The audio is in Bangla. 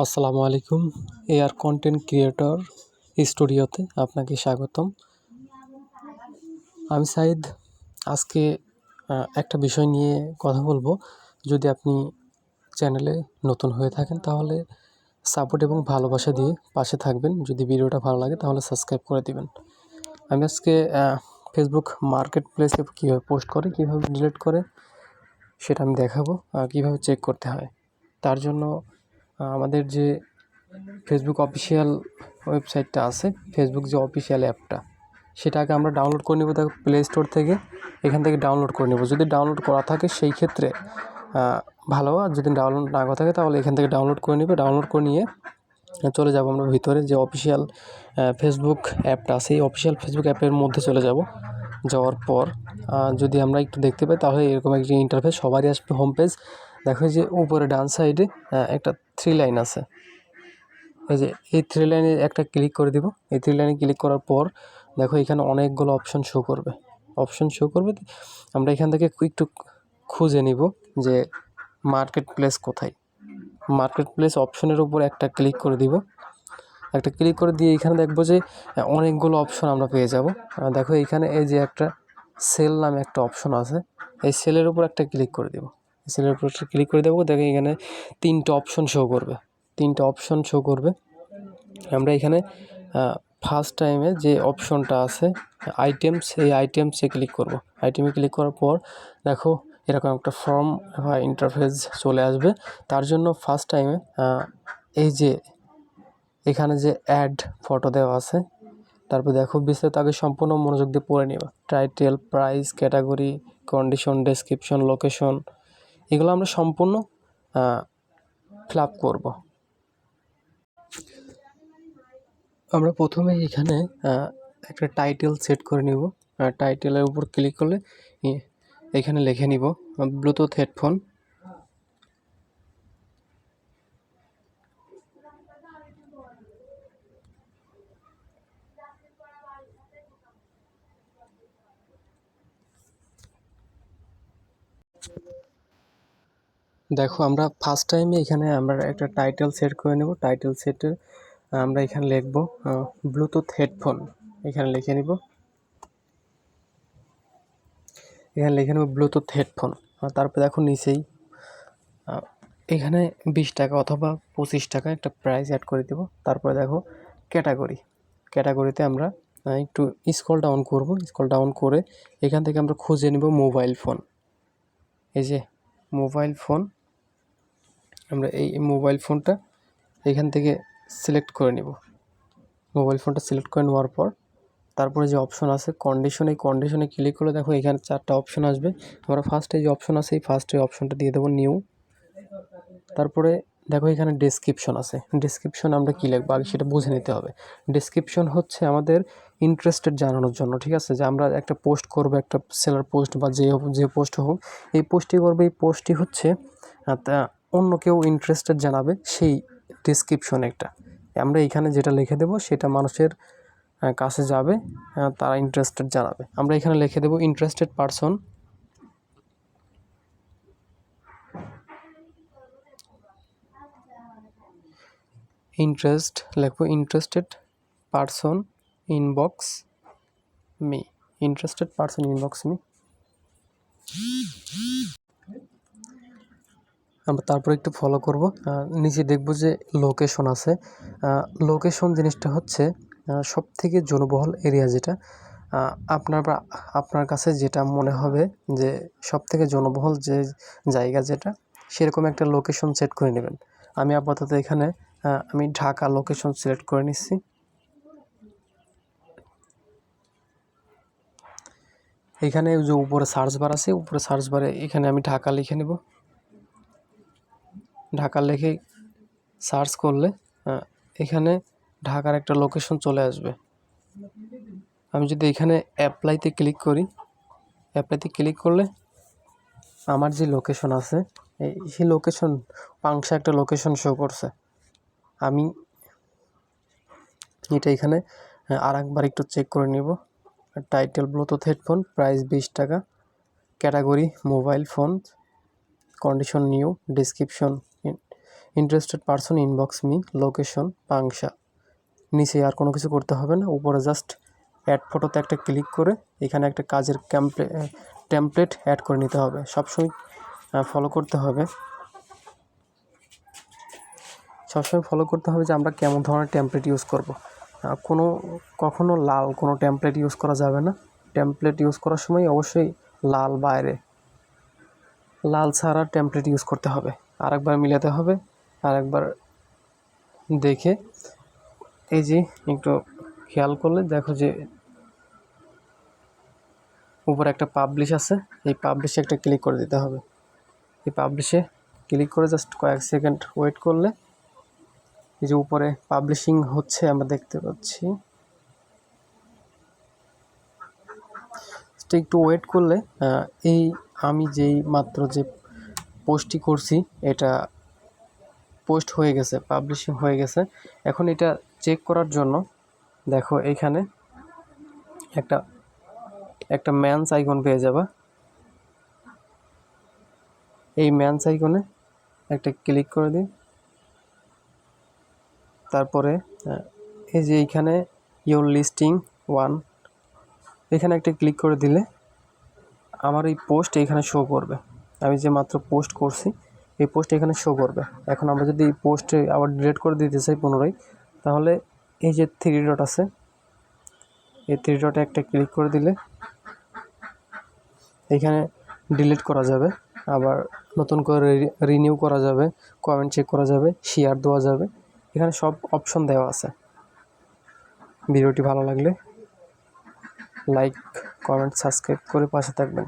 আসসালামু আলাইকুম। এআর কন্টেন্ট ক্রিয়েটর স্টুডিওতে আপনাকে স্বাগতম। আমি সাইদ। আজকে একটা বিষয় নিয়ে কথা বলবো। যদি আপনি চ্যানেলে নতুন হয়ে থাকেন তাহলে সাপোর্ট এবং ভালোবাসা দিয়ে পাশে থাকবেন। যদি ভিডিওটা ভালো লাগে তাহলে সাবস্ক্রাইব করে দিবেন। আমি আজকে ফেসবুক মার্কেট প্লেসে কীভাবে পোস্ট করে, কীভাবে ডিলিট করে সেটা আমি দেখাবো, কীভাবে চেক করতে হয়। তার জন্য আমাদের যে ফেসবুক অফিসিয়াল ওয়েবসাইটটা আছে, ফেসবুক যে অফিসিয়াল অ্যাপটা, সেটাকে আমরা ডাউনলোড করে নেব। দেখো প্লে স্টোর থেকে, এখান থেকে ডাউনলোড করে নেব। যদি ডাউনলোড করা থাকে সেই ক্ষেত্রে ভালো, আর যদি ডাউনলোড না করা থাকে তাহলে এখান থেকে ডাউনলোড করে নেবে। ডাউনলোড করে নিয়ে চলে যাব আমরা ভিতরে যে অফিসিয়াল ফেসবুক অ্যাপটা আছে, এই অফিসিয়াল ফেসবুক অ্যাপের মধ্যে চলে যাব। যাওয়ার পর যদি আমরা একটু দেখতে পাই তাহলে এরকম একটি ইন্টারফেস সবারই আসবে। হোম পেজ দেখো, যে উপরে ডান সাইডে একটা 3 লাইন আছে। এই যে এই 3 লাইনে একটা ক্লিক করে দিব। এই 3 লাইনে ক্লিক করার পর দেখো এখানে অনেকগুলো অপশন শো করবে। আমরা এখান থেকে একটু খুঁজে নিব যে মার্কেট প্লেস কোথায়। মার্কেট প্লেস অপশনের উপর একটা ক্লিক করে দিব। একটা ক্লিক করে দিয়ে এখানে দেখবো যে অনেকগুলো অপশন আমরা পেয়ে যাব। দেখো এইখানে এই যে একটা সেল নামে একটা অপশন আছে, এই সেলের উপর একটা ক্লিক করে দেব। সেলের উপর একটা ক্লিক করে দেবো। দেখো এখানে 3টে অপশন শো করবে। আমরা এখানে ফার্স্ট টাইমে যে অপশনটা আছে আইটেমস, এই আইটেমসে ক্লিক করব। আইটেমে ক্লিক করার পর দেখো এরকম একটা ফর্ম বা ইন্টারফেস চলে আসবে। তার জন্য ফার্স্ট টাইমে এই যে এখানে যে অ্যাড ফটো দেওয়া আছে, তারপর দেখো বিস্তারিত আগে সম্পূর্ণ মনোযোগ দিয়ে পড়ে নেবা। Title, price, category, condition, description, location, এগুলো আমরা সম্পূর্ণ ফিল আপ করবো। আমরা প্রথমে এখানে একটা টাইটেল সেট করে নিব। টাইটেলের উপর ক্লিক করলে এখানে লিখে নিব ব্লুটুথ হেডফোন। দেখো আমরা ফার্স্ট টাইমে এখানে আমরা একটা টাইটেল সেট করে নেব। টাইটেল সেটের আমরা এখানে লিখব ব্লুটুথ হেডফোন। এখানে লিখে নিব ব্লুটুথ হেডফোন। তারপর দেখো নিচেই এখানে 20 টাকা অথবা 25 টাকা একটা প্রাইস অ্যাড করে দেব। তারপরে দেখো ক্যাটাগরিতে আমরা একটু স্ক্রল ডাউন করে এখান থেকে আমরা খুঁজে নেব মোবাইল ফোন। এই যে মোবাইল ফোন, আমরা এই মোবাইল ফোনটা এখান থেকে সিলেক্ট করে নেব। মোবাইল ফোনটা সিলেক্ট করে নেওয়ার পর তারপরে যে অপশন আছে কন্ডিশন, এই কন্ডিশনে ক্লিক করলে দেখো এখানে 4টা অপশন আসবে। আমরা ফার্স্টে যে অপশন আছে এই ফার্স্টে অপশনটা দিয়ে দেবো নিউ। তারপরে দেখো এখানে ডেসক্রিপশন আছে। ডেসক্রিপশন আমরা কী লিখবো আগে সেটা বুঝে নিতে হবে। ডেসক্রিপশন হচ্ছে আমাদের ইন্টারেস্টেড জানানোর জন্য, ঠিক আছে? যে আমরা একটা পোস্ট করবো, একটা সেলার পোস্ট বা যে পোস্ট হোক, এই পোস্টটি করবো। এই পোস্টটি হচ্ছে অন্য কেউ ইন্টারেস্টেড জানাবে, সেই ডেসক্রিপশন একটা আমরা এখানে যেটা লিখে দেবো সেটা মানুষের কাছে যাবে, তারা ইন্টারেস্টেড জানাবে। আমরা এখানে লিখে দেবো ইন্টারেস্টেড পারসন। লিখবো ইন্টারেস্টেড পারসন ইনবক্স মি। আমরা তারপর একটু ফলো করব। নিচে দেখব যে লোকেশন আছে। লোকেশন জিনিসটা হচ্ছে সবথেকে জনবহুল এরিয়া, যেটা আপনার কাছে যেটা মনে হবে যে সবথেকে জনবহুল যে জায়গা, যেটা সেরকম একটা লোকেশন সেট করে নেবেন। আমি আপাতত এখানে আমি ঢাকা লোকেশন সিলেক্ট করে নিচ্ছি। এখানে যে উপরে সার্চ বার আছে, উপরে সার্চ বারে এখানে আমি ঢাকা লিখে নেব। ঢাকা লিখে সার্চ করলে এখানে ঢাকার একটা লোকেশন চলে আসবে। আমি যদি এখানে অ্যাপ্লাইতে ক্লিক করি, অ্যাপ্লাইতে ক্লিক করলে আমার যে লোকেশন আছে সেই লোকেশন পাংশা একটা লোকেশন শো করছে। আমি এটা এখানে আর একবার একটু চেক করে নিব। টাইটেল ব্লুটুথ হেডফোন, প্রাইস 20 টাকা, category mobile phone, condition new, description interested person inbox me, location Pangsha. নিচে আর কোনো কিছু করতে হবে না, উপরে জাস্ট অ্যাড ফটোতে একটা ক্লিক করে এখানে একটা কাজের টেমপ্লেট অ্যাড করে নিতে হবে। সবসময় ফলো করতে হবে যে আমরা কেমন ধরনের টেমপ্লেট ইউজ করব। কখনো লাল কোনো টেমপ্লেট ইউজ করা যাবে না। টেমপ্লেট ইউজ করার সময় অবশ্যই লাল ছাড়া টেমপ্লেট ইউজ করতে হবে। আরেকবার মিলাতে হবে, আরেকবার দেখে এই যে একটু খেয়াল করলে দেখো যে উপরে একটা পাবলিশ আছে, এই পাবলিশে একটা ক্লিক করে দিতে হবে। এই পাবলিশে ক্লিক করে জাস্ট কয়েক সেকেন্ড ওয়েট করলে এই যে উপরে পাবলিশিং হচ্ছে আমরা দেখতে পাচ্ছি। একটু ওয়েট করলে এই আমি যেই মাত্র যে পোস্টটি করছি এটা পোস্ট হয়ে গেছে, পাবলিশিং হয়ে গেছে। এখন এটা চেক করার জন্য দেখো এখানে একটা ম্যানস আইকন পেয়ে যাবা। এই ম্যানস আইকনে একটা ক্লিক করে দিই। তারপরে এই যে এইখানে ইওর লিস্টিং 1 এখানে একটা ক্লিক করে দিলে আমার এই পোস্ট এখানে শো করবে। আমি যে মাত্র পোস্ট করছি এই পোস্ট এখানে শো করবে। এখন আমরা যদি এই পোস্টে আবার ডিলিট করে দিতে চাই পুনরায়, তাহলে এই যে 3 ডট আছে, এই 3 ডটে একটা ক্লিক করে দিলে এখানে ডিলিট করা যাবে, আবার নতুন করে রিনিউ করা যাবে, কমেন্ট চেক করা যাবে, শেয়ার দেওয়া যাবে। এখানে সব অপশন দেওয়া আছে। ভিডিওটি ভালো লাগলে লাইক, কমেন্ট, সাবস্ক্রাইব করে পাশে থাকবেন।